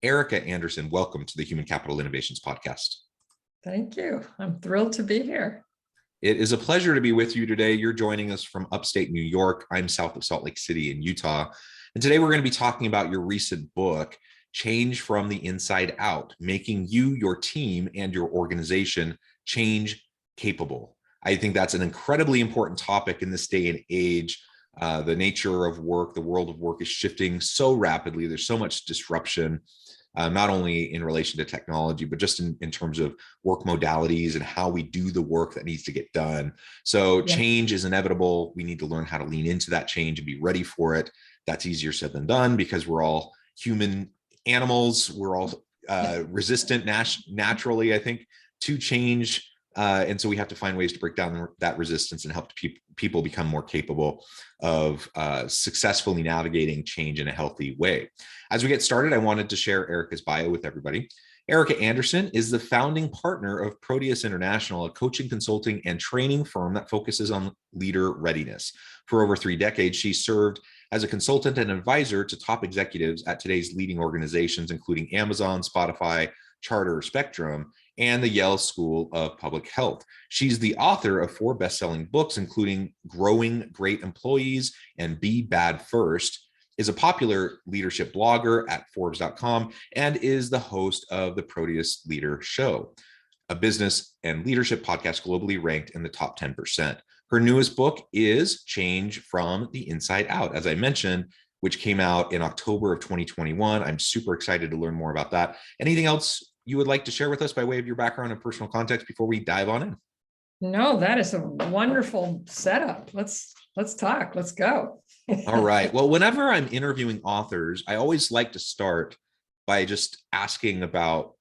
Erika Andersen, welcome to the Human Capital Innovations Podcast. Thank you. I'm thrilled to be here. It is a pleasure to be with you today. You're joining us from upstate New York. I'm south of Salt Lake City in Utah. And today we're going to be talking about your recent book, Change from the Inside Out, making you, your team, and your organization change capable. I think that's an incredibly important topic in this day and age. The nature of work, the world of work is shifting so rapidly. There's so much disruption, not only in relation to technology, but just in terms of work modalities and how we do the work that needs to get done. So change is inevitable. We need to learn how to lean into that change and be ready for it. That's easier said than done because we're all human animals. We're all resistant naturally, I think, to change. And so we have to find ways to break down that resistance and help people become more capable of successfully navigating change in a healthy way. As we get started, I wanted to share Erika's bio with everybody. Erika Andersen is the founding partner of Proteus International, a coaching, consulting, and training firm that focuses on leader readiness. For over 3 decades, she served as a consultant and advisor to top executives at today's leading organizations, including Amazon, Spotify, Charter, Spectrum, and the Yale School of Public Health. She's the author of 4 best-selling books, including Growing Great Employees and Be Bad First, is a popular leadership blogger at Forbes.com, and is the host of the Proteus Leader Show, a business and leadership podcast globally ranked in the top 10%. Her newest book is Change from the Inside Out, as I mentioned, which came out in October of 2021. I'm super excited to learn more about that. Anything else you would like to share with us by way of your background and personal context before we dive on in? No, that is a wonderful setup. Let's talk. Let's go. All right. Well, whenever I'm interviewing authors, I always like to start by just asking about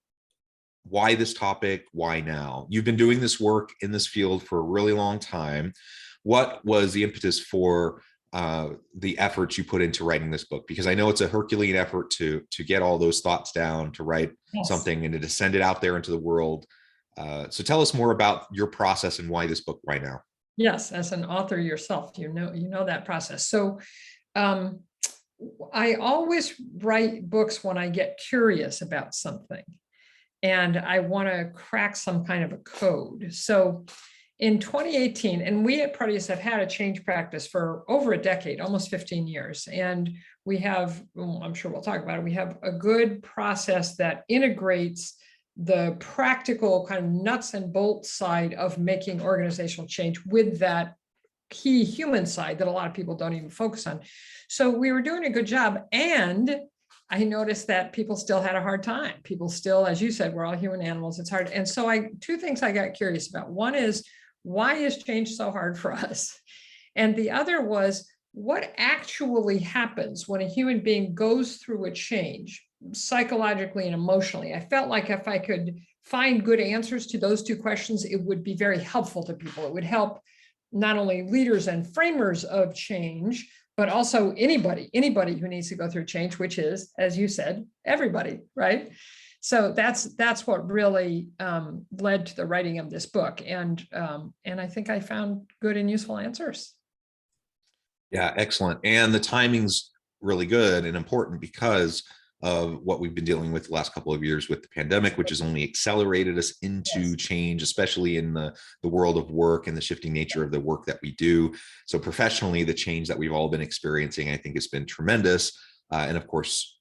why this topic, why now? You've been doing this work in this field for a really long time. What was the impetus for the efforts you put into writing this book? Because I know it's a Herculean effort to get all those thoughts down, to write something and to send it out there into the world. So tell us more about your process and why this book, why now? Yes, as an author yourself, you know that process. So I always write books when I get curious about something and I want to crack some kind of a code. So in 2018, and we at Proteus have had a change practice for over a decade, almost 15 years. And we have, I'm sure we'll talk about it, we have a good process that integrates the practical kind of nuts and bolts side of making organizational change with that key human side that a lot of people don't even focus on. So we were doing a good job. And I noticed that people still had a hard time. People still, as you said, we're all human animals. It's hard. And so 2 things I got curious about. One is, why is change so hard for us? And the other was, what actually happens when a human being goes through a change psychologically and emotionally? I felt like if I could find good answers to those 2 questions, it would be very helpful to people. It would help not only leaders and framers of change, but also anybody who needs to go through change, which is, as you said, everybody, right? So that's what really led to the writing of this book. And I think I found good and useful answers. Yeah, excellent. And the timing's really good and important because of what we've been dealing with the last couple of years with the pandemic, which has only accelerated us into change, especially in the world of work and the shifting nature of the work that we do. So professionally, the change that we've all been experiencing, I think, has been tremendous. And of course,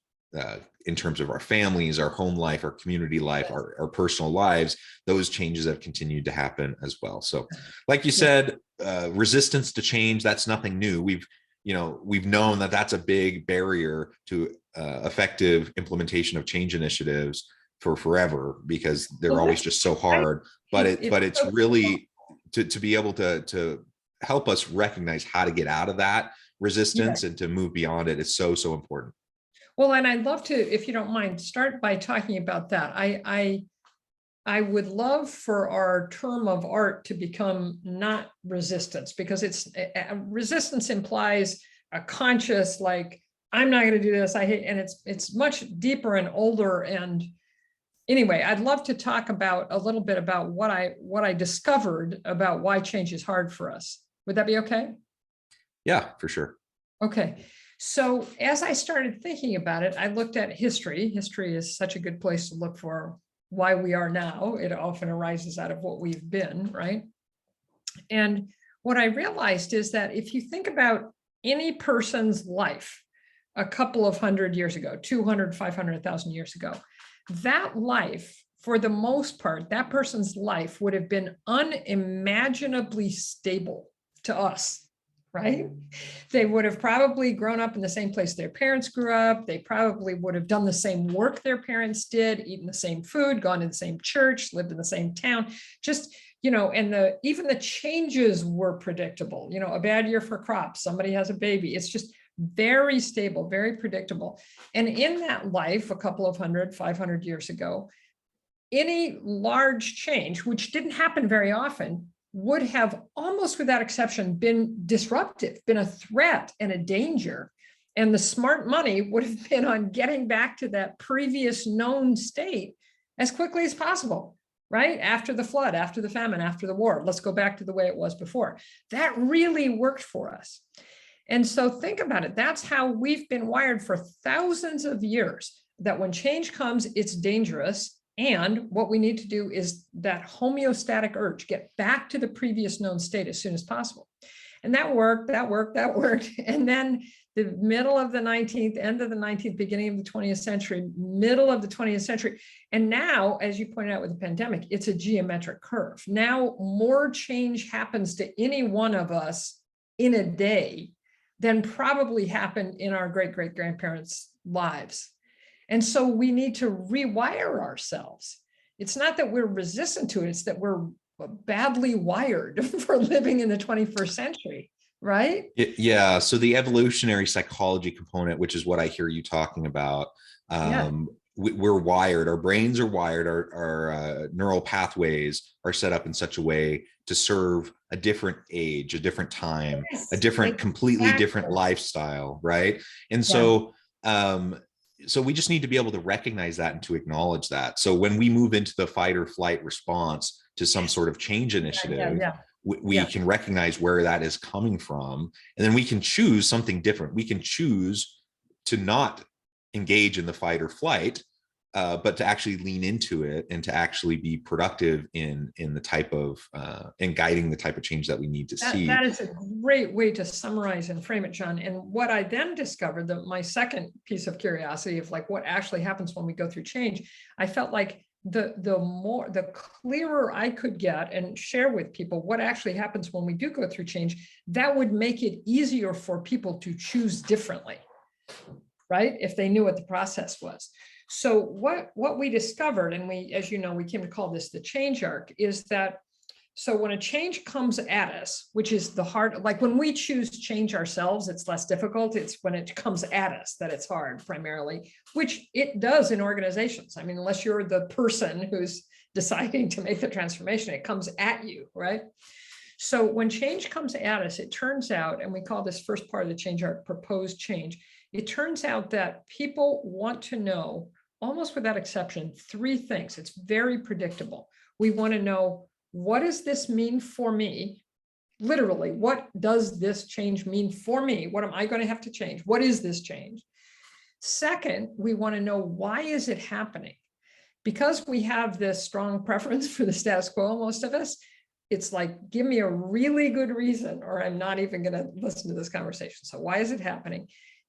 in terms of our families, our home life, our community life, our personal lives, those changes have continued to happen as well. So like you said, resistance to change, that's nothing new. We've known that that's a big barrier to effective implementation of change initiatives for forever, because they're always just so hard. But it's really to be able to help us recognize how to get out of that resistance and to move beyond it is so important. Well, and I'd love to, if you don't mind, start by talking about that. I would love for our term of art to become not resistance, because resistance implies a conscious, like, I'm not going to do this, I hate, and it's much deeper and older. And anyway, I'd love to talk about a little bit about what I discovered about why change is hard for us. Would that be okay? Yeah, for sure. Okay. So as I started thinking about it, I looked at history. History is such a good place to look for why we are now. It often arises out of what we've been, right? And what I realized is that if you think about any person's life a couple of hundred years ago, 200, 500,000 years ago, that life, for the most part, that person's life would have been unimaginably stable to us. Right? They would have probably grown up in the same place their parents grew up. They probably would have done the same work their parents did, eaten the same food, gone to the same church, lived in the same town. Just, and even the changes were predictable. A bad year for crops, somebody has a baby. It's just very stable, very predictable. And in that life, a couple of 100, 500 years ago, any large change, which didn't happen very often, would have almost without exception been disruptive, been a threat and a danger. And the smart money would have been on getting back to that previous known state as quickly as possible, right? After the flood, after the famine, after the war, let's go back to the way it was before. That really worked for us. And so think about it. That's how we've been wired for thousands of years, that when change comes, it's dangerous. And what we need to do is that homeostatic urge, get back to the previous known state as soon as possible. And that worked. And then the middle of the 19th, end of the 19th, beginning of the 20th century, middle of the 20th century. And now, as you pointed out with the pandemic, it's a geometric curve. Now more change happens to any one of us in a day than probably happened in our great-great-grandparents' lives. And so we need to rewire ourselves. It's not that we're resistant to it, it's that we're badly wired for living in the 21st century, right? Yeah. So the evolutionary psychology component, which is what I hear you talking about, we're wired, our brains are wired, our neural pathways are set up in such a way to serve a different age, a different time, a different, completely different lifestyle, right? And so, so we just need to be able to recognize that and to acknowledge that. So when we move into the fight or flight response to some sort of change initiative, we can recognize where that is coming from, and then we can choose something different. We can choose to not engage in the fight or flight, but to actually lean into it and to actually be productive in the type of and guiding the type of change that we need to see. That is a great way to summarize and frame it, John. And what I then discovered, that my second piece of curiosity of like what actually happens when we go through change, I felt like the clearer I could get and share with people what actually happens when we do go through change, that would make it easier for people to choose differently, right? If they knew what the process was. So what we discovered, and we, as you know, we came to call this the change arc, is that, so when a change comes at us, which is the hard, like when we choose change ourselves, it's less difficult. It's when it comes at us that it's hard primarily, which it does in organizations. I mean, unless you're the person who's deciding to make the transformation, it comes at you, right? So when change comes at us, it turns out, and we call this first part of the change arc proposed change, it turns out that people want to know, almost without exception, three things. It's very predictable. We want to know, what does this mean for me? Literally, what does this change mean for me? What am I going to have to change? What is this change? Second, we want to know, why is it happening? Because we have this strong preference for the status quo, most of us, it's like, give me a really good reason, or I'm not even going to listen to this conversation. So why is it happening?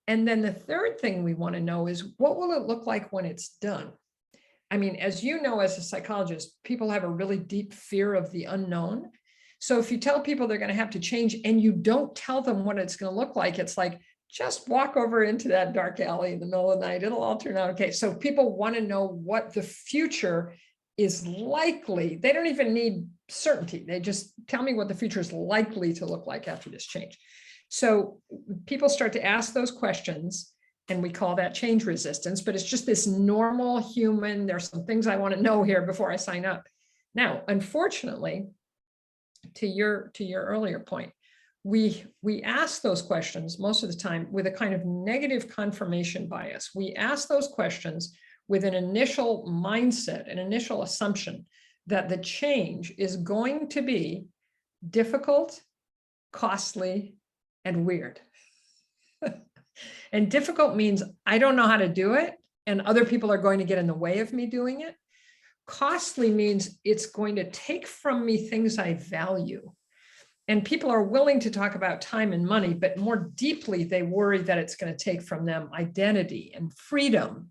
And then the third thing we want to know is, what will it look like when it's done? I mean, as you know, as a psychologist, people have a really deep fear of the unknown. So if you tell people they're going to have to change and you don't tell them what it's going to look like, it's like, just walk over into that dark alley in the middle of the night. It'll all turn out okay. So people want to know what the future is likely. They don't even need certainty. They just tell me what the future is likely to look like after this change. So people start to ask those questions, and we call that change resistance, but it's just this normal human, there's some things I want to know here before I sign up. Now, unfortunately, to your earlier point, we ask those questions most of the time with a kind of negative confirmation bias. We ask those questions with an initial mindset, an initial assumption that the change is going to be difficult, costly, and weird. And difficult means I don't know how to do it, and other people are going to get in the way of me doing it. Costly means it's going to take from me things I value. And people are willing to talk about time and money, but more deeply, they worry that it's going to take from them identity and freedom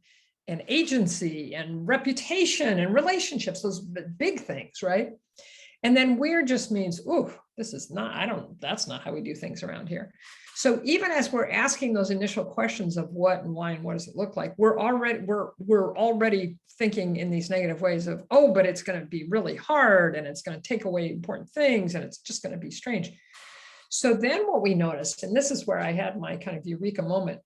and agency and reputation and relationships, those big things, right? And then weird just means, ooh, this is not, that's not how we do things around here. So even as we're asking those initial questions of what and why and what does it look like, we're already thinking in these negative ways of, oh, but it's going to be really hard and it's going to take away important things and it's just going to be strange. So then what we noticed, and this is where I had my kind of Eureka moment,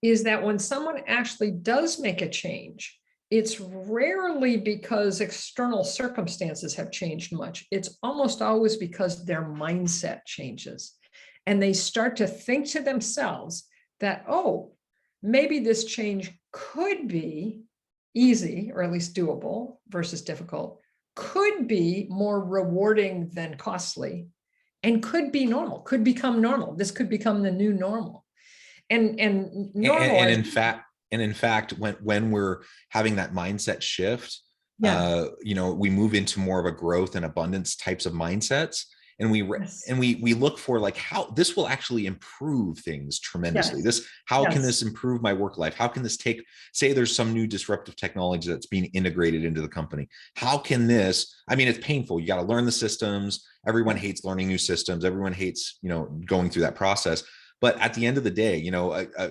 is that when someone actually does make a change, it's rarely because external circumstances have changed much. It's almost always because their mindset changes. And they start to think to themselves that, oh, maybe this change could be easy, or at least doable versus difficult, could be more rewarding than costly, and could be normal, could become normal. This could become the new normal. And normal. And in fact, when we're having that mindset shift, we move into more of a growth and abundance types of mindsets. And we look for like how this will actually improve things tremendously. How can this improve my work life? How can this say there's some new disruptive technology that's being integrated into the company? How can this, I mean, it's painful. You got to learn the systems. Everyone hates learning new systems. Everyone hates, going through that process. But at the end of the day,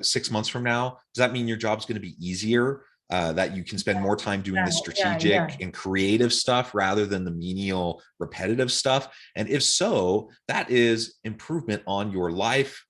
6 months from now, does that mean your job's going to be easier? That you can spend more time doing the strategic and creative stuff rather than the menial, repetitive stuff? And if so, that is improvement on your life,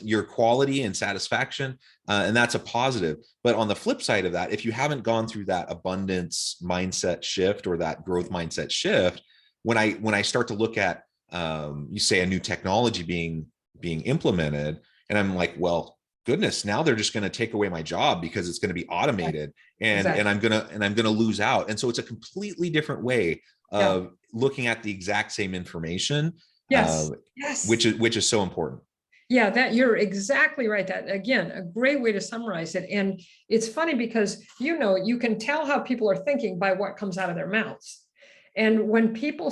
your quality and satisfaction. And that's a positive. But on the flip side of that, if you haven't gone through that abundance mindset shift or that growth mindset shift, when I start to look at, you say a new technology being implemented, and I'm like, well, goodness, now they're just going to take away my job because it's going to be automated, and I'm going to lose out. And so it's a completely different way of looking at the exact same information, which is so important. Yeah, that you're exactly right. That, again, a great way to summarize it. And it's funny because, you can tell how people are thinking by what comes out of their mouths. And when people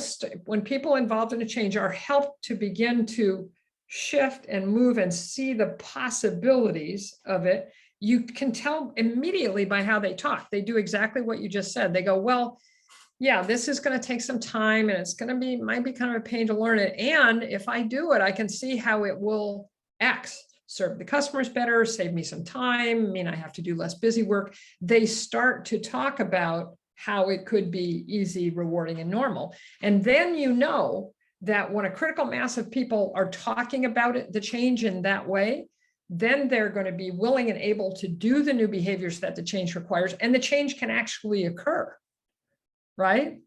involved in a change are helped to begin to shift and move and see the possibilities of it, you can tell immediately by how they talk. They do exactly what you just said. They go, well, yeah, this is going to take some time and it's going to might be kind of a pain to learn it. And if I do it, I can see how it will X, serve the customers better, save me some time, mean I have to do less busy work. They start to talk about how it could be easy, rewarding, and normal. And then that when a critical mass of people are talking about it, the change in that way, then they're going to be willing and able to do the new behaviors that the change requires, and the change can actually occur, right?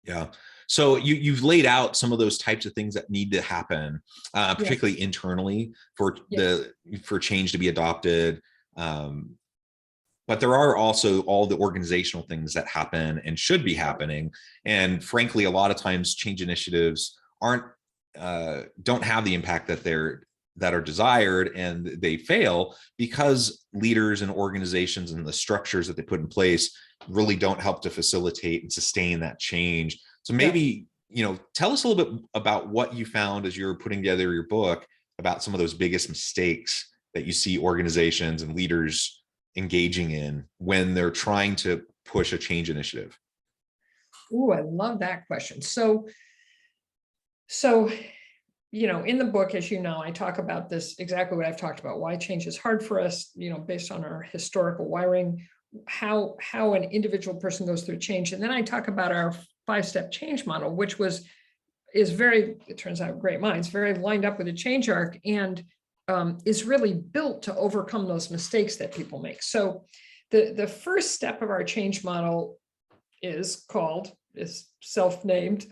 Yeah. So you've laid out some of those types of things that need to happen, particularly internally for change to be adopted. But there are also all the organizational things that happen and should be happening. And frankly, a lot of times change initiatives don't have the impact that are desired, and they fail because leaders and organizations and the structures that they put in place really don't help to facilitate and sustain that change. So maybe, tell us a little bit about what you found as you're putting together your book about some of those biggest mistakes that you see organizations and leaders engaging in when they're trying to push a change initiative. Oh, I love that question. So, in the book, as I talk about this, exactly what I've talked about, why change is hard for us, based on our historical wiring, how an individual person goes through change. And then I talk about our 5-step change model, which is very, it turns out, great minds, very lined up with a change arc, and is really built to overcome those mistakes that people make. So the first step of our change model is self-named,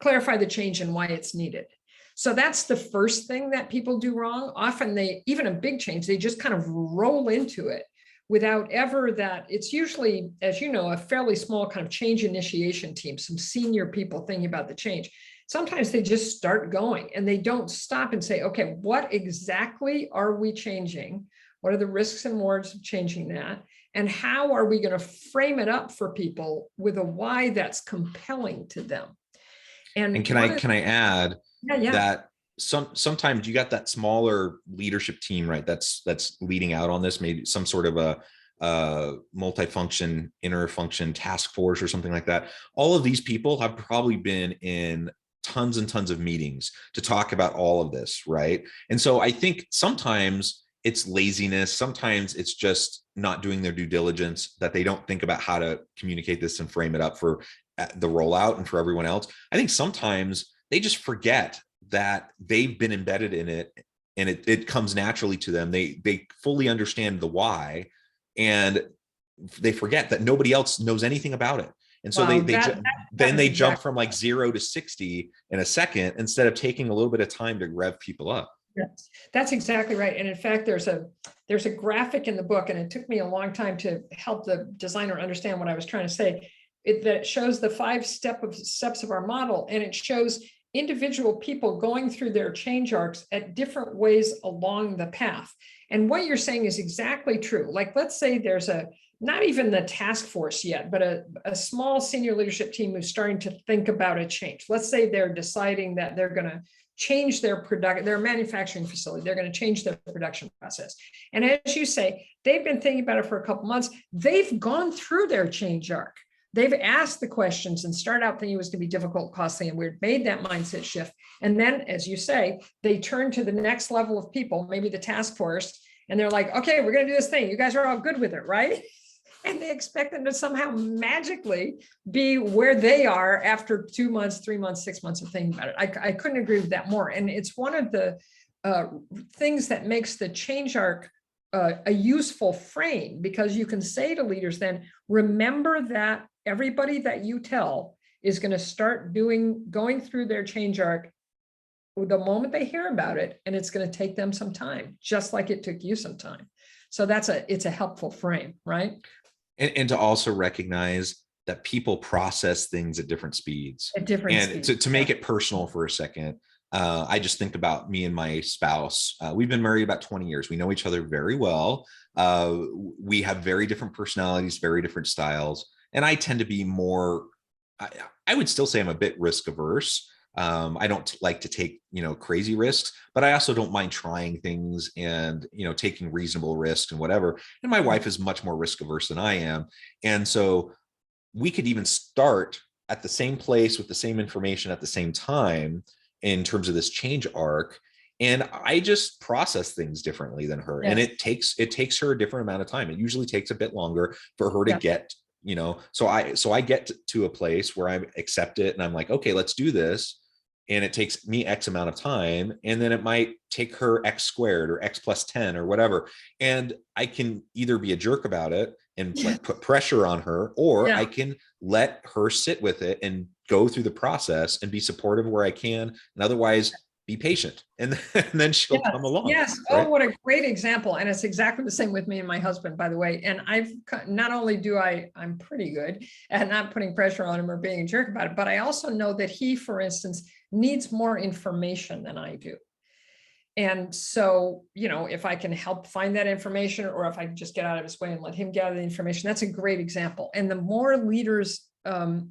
clarify the change and why it's needed. So that's the first thing that people do wrong. Often even a big change, they just kind of roll into it without ever that. It's usually, as a fairly small kind of change initiation team, some senior people thinking about the change. sometimes they just start going and they don't stop and say, okay, what exactly are we changing? What are the risks and rewards of changing that? And how are we going to frame it up for people with a why that's compelling to them? And can I add that sometimes you got that smaller leadership team, right? That's leading out on this, maybe some sort of a multifunction, interfunction task force or something like that. All of these people have probably been in tons and tons of meetings to talk about all of this, right? And so I think sometimes it's laziness. Sometimes it's just not doing their due diligence, that they don't think about how to communicate this and frame it up for the rollout and for everyone else. I think sometimes they just forget that they've been embedded in it and it comes naturally to them. They fully understand the why, and they forget that nobody else knows anything about it. And so they jump from like 0 to 60 in a second, instead of taking a little bit of time to rev people up. Yes, that's exactly right. And in fact, there's a graphic in the book, and it took me a long time to help the designer understand what I was trying to say. That shows the 5 steps of our model, and it shows individual people going through their change arcs at different ways along the path. And what you're saying is exactly true. Like, let's say there's not even the task force yet, but a small senior leadership team who's starting to think about a change. Let's say they're deciding that they're going to change their manufacturing facility. They're going to change their production process. And as you say, they've been thinking about it for a couple months. They've gone through their change arc. They've asked the questions and started out thinking it was going to be difficult, costly, and weird, made that mindset shift. And then, as you say, they turn to the next level of people, maybe the task force, and they're like, okay, we're going to do this thing. You guys are all good with it, right? And they expect them to somehow magically be where they are after 2 months, 3 months, 6 months of thinking about it. I couldn't agree with that more. And it's one of the things that makes the change arc a useful frame, because you can say to leaders then, remember that everybody that you tell is going to start going through their change arc the moment they hear about it, and it's going to take them some time, just like it took you some time. So it's a helpful frame, right? And to also recognize that people process things at different speeds. And to make it personal for a second, I just think about me and my spouse. We've been married about 20 years. We know each other very well. We have very different personalities, very different styles. And I tend to be more, I would still say I'm a bit risk averse. I don't like to take, crazy risks, but I also don't mind trying things and, taking reasonable risks and whatever. And my wife is much more risk averse than I am. And so we could even start at the same place with the same information at the same time in terms of this change arc. And I just process things differently than her. Yes. And it takes her a different amount of time. It usually takes a bit longer for her to get, so I get to a place where I accept it and I'm like, okay, let's do this. And it takes me X amount of time. And then it might take her X squared or X plus 10 or whatever. And I can either be a jerk about it and put pressure on her, or I can let her sit with it and go through the process and be supportive where I can. And otherwise be patient. And then she'll come along. Yes. Right? Oh, what a great example. And it's exactly the same with me and my husband, by the way. And not only I'm pretty good at not putting pressure on him or being a jerk about it, but I also know that he, for instance, needs more information than I do. And so, if I can help find that information, or if I just get out of his way and let him gather the information, that's a great example. And the more leaders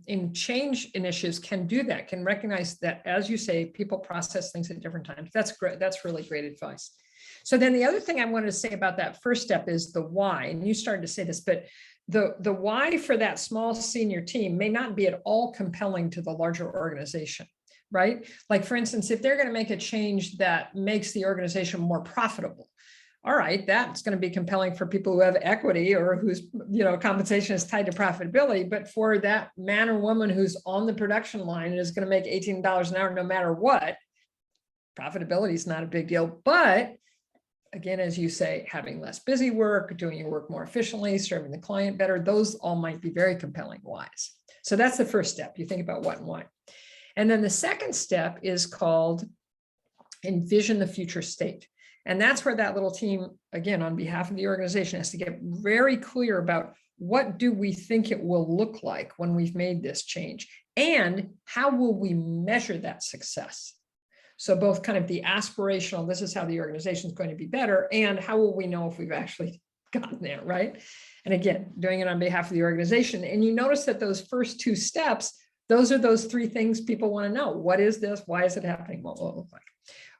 in change initiatives can do that, can recognize that, as you say, people process things at different times. That's great. That's really great advice. So then the other thing I wanted to say about that first step is the why. And you started to say this, but the why for that small senior team may not be at all compelling to the larger organization. Right? Like, for instance, if they're going to make a change that makes the organization more profitable, all right, that's going to be compelling for people who have equity or whose, compensation is tied to profitability. But for that man or woman who's on the production line and is going to make $18 an hour no matter what, profitability is not a big deal. But again, as you say, having less busy work, doing your work more efficiently, serving the client better, those all might be very compelling whys. So that's the first step. You think about what and why. And then the second step is called envision the future state. And that's where that little team, again, on behalf of the organization, has to get very clear about what do we think it will look like when we've made this change? And how will we measure that success? So both kind of the aspirational, this is how the organization is going to be better, and how will we know if we've actually gotten there, right? And again, doing it on behalf of the organization. And you notice that those first two steps, those are those three things people want to know. What is this? Why is it happening? What will it look like?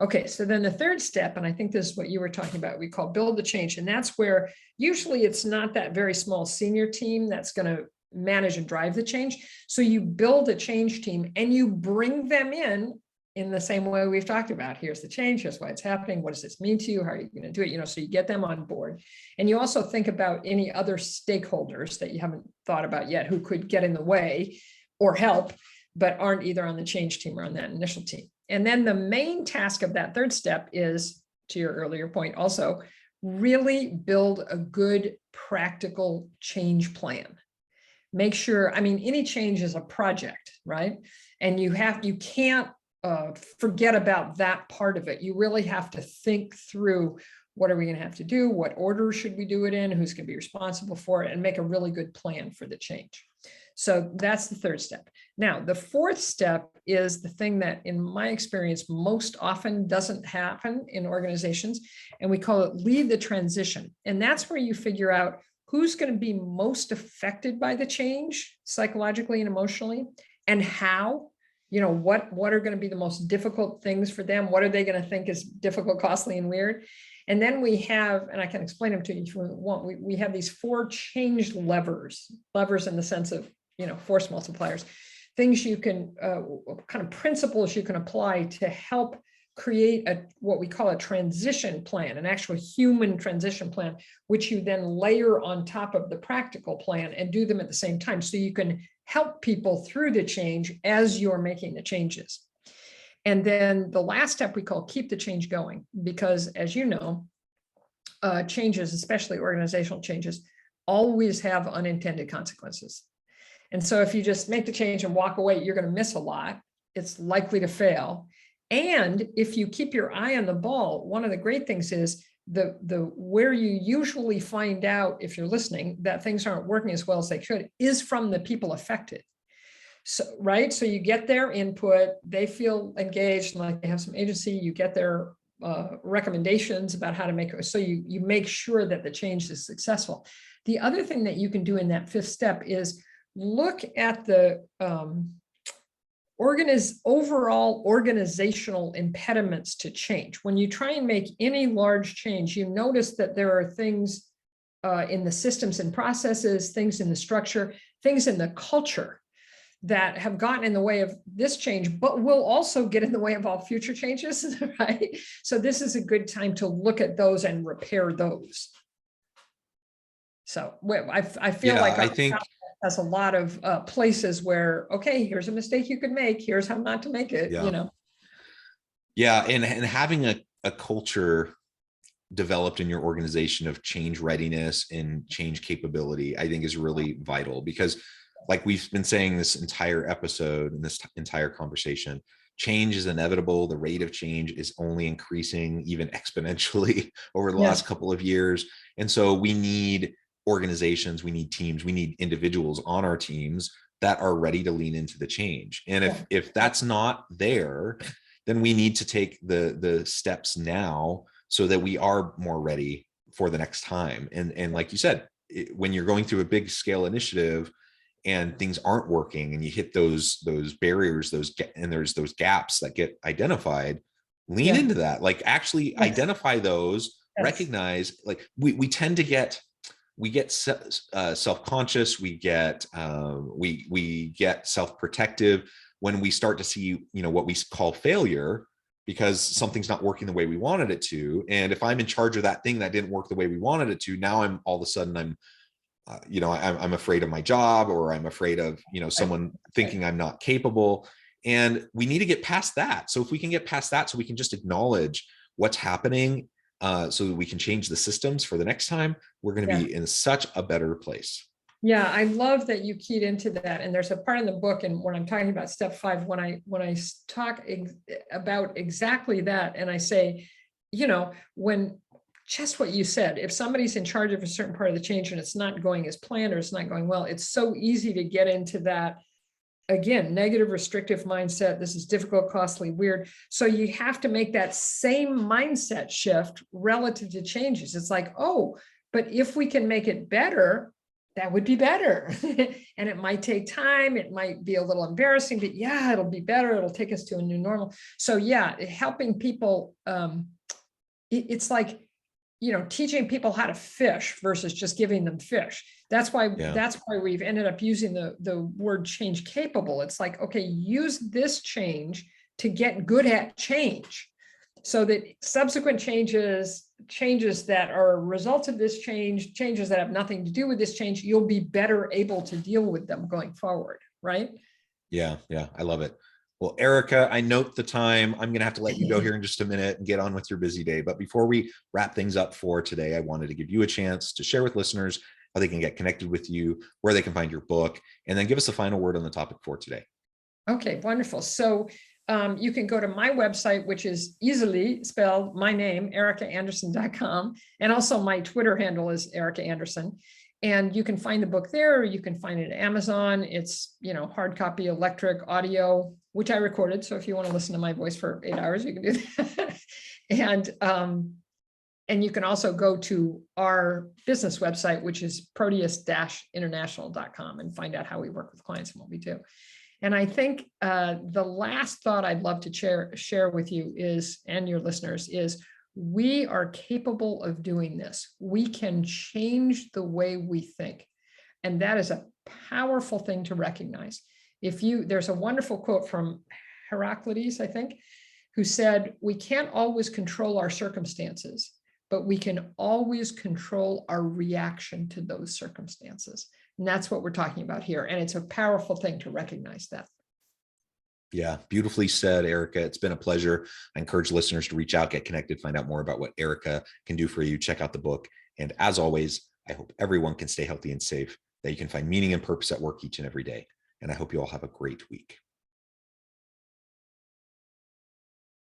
Okay, so then the third step, and I think this is what you were talking about, we call build the change. And that's where usually it's not that very small senior team that's going to manage and drive the change. So you build a change team and you bring them in the same way we've talked about. Here's the change, here's why it's happening. What does this mean to you? How are you going to do it? So you get them on board. And you also think about any other stakeholders that you haven't thought about yet who could get in the way or help, but aren't either on the change team or on that initial team. And then the main task of that third step is, to your earlier point also, really build a good practical change plan. Make sure, any change is a project, right? And you can't forget about that part of it. You really have to think through, what are we going to have to do? What order should we do it in? Who's going to be responsible for it? And make a really good plan for the change. So that's the third step. Now, the fourth step is the thing that, in my experience, most often doesn't happen in organizations, and we call it lead the transition. And that's where you figure out who's going to be most affected by the change psychologically and emotionally, and how. What are going to be the most difficult things for them? What are they going to think is difficult, costly, and weird? And then we have, and I can explain them to you if you want, we have these 4 change levers in the sense of, force multipliers, things you can, kind of principles you can apply to help create what we call a transition plan, an actual human transition plan, which you then layer on top of the practical plan and do them at the same time. So you can help people through the change as you're making the changes. And then the last step we call keep the change going, because as you know, changes, especially organizational changes, always have unintended consequences. And so if you just make the change and walk away, you're going to miss a lot. It's likely to fail. And if you keep your eye on the ball, one of the great things is where you usually find out, if you're listening, that things aren't working as well as they should, is from the people affected. So, right. So you get their input, they feel engaged and like they have some agency, you get their recommendations about how to make it. So you make sure that the change is successful. The other thing that you can do in that fifth step is look at the overall organizational impediments to change. When you try and make any large change, you notice that there are things in the systems and processes, things in the structure, things in the culture that have gotten in the way of this change, but will also get in the way of all future changes, right? So this is a good time to look at those and repair those. So I feel like I think has a lot of places where, okay, here's a mistake you could make, here's how not to make it, Yeah, and having a culture developed in your organization of change readiness and change capability, I think is really vital, because like we've been saying this entire episode and this entire conversation, change is inevitable. The rate of change is only increasing, even exponentially over the last couple of years. And so we need organizations, we need teams, we need individuals on our teams that are ready to lean into the change. And if that's not there, then we need to take the steps now so that we are more ready for the next time. And like you said, when you're going through a big scale initiative and things aren't working and you hit those barriers, and there's those gaps that get identified, lean into that, like actually identify those, recognize, like we tend to get self-conscious, we get self-protective when we start to see, what we call failure, because something's not working the way we wanted it to. And if I'm in charge of that thing that didn't work the way we wanted it to, now I'm all of a sudden I'm afraid of my job, or I'm afraid of, someone thinking I'm not capable. And we need to get past that. So if we can get past that, so we can just acknowledge what's happening, so that we can change the systems for the next time, we're going to be in such a better place. Yeah, I love that you keyed into that. And there's a part in the book, and when I'm talking about step 5, when I talk about exactly that, and I say, when just what you said. If somebody's in charge of a certain part of the change and it's not going as planned or it's not going well, it's so easy to get into that, again, negative, restrictive mindset. This is difficult, costly, weird. So you have to make that same mindset shift relative to changes. It's like, oh, but if we can make it better, that would be better. And it might take time. It might be a little embarrassing, but yeah, it'll be better. It'll take us to a new normal. So yeah, helping people, it's like, teaching people how to fish versus just giving them fish. That's why we've ended up using the word change capable. It's like, okay, use this change to get good at change, so that subsequent changes that are a result of this change, changes that have nothing to do with this change, you'll be better able to deal with them going forward, right? Yeah, I love it. Well, Erika, I note the time. I'm going to have to let you go here in just a minute and get on with your busy day. But before we wrap things up for today, I wanted to give you a chance to share with listeners how they can get connected with you, where they can find your book, and then give us a final word on the topic for today. Okay, wonderful. So you can go to my website, which is easily spelled my name, erikaandersen.com. And also my Twitter handle is Erika Andersen. And you can find the book there, or you can find it at Amazon. It's, hard copy, electric, audio, which I recorded. So if you want to listen to my voice for 8 hours, you can do that. And you can also go to our business website, which is proteus-international.com, and find out how we work with clients and what we do. And I think the last thought I'd love to share with you is, and your listeners, is we are capable of doing this. We can change the way we think. And that is a powerful thing to recognize. There's a wonderful quote from Heraclides, I think, who said, we can't always control our circumstances, but we can always control our reaction to those circumstances. And that's what we're talking about here. And it's a powerful thing to recognize that. Yeah, beautifully said, Erika. It's been a pleasure. I encourage listeners to reach out, get connected, find out more about what Erika can do for you. Check out the book. And as always, I hope everyone can stay healthy and safe, that you can find meaning and purpose at work each and every day. And I hope you all have a great week.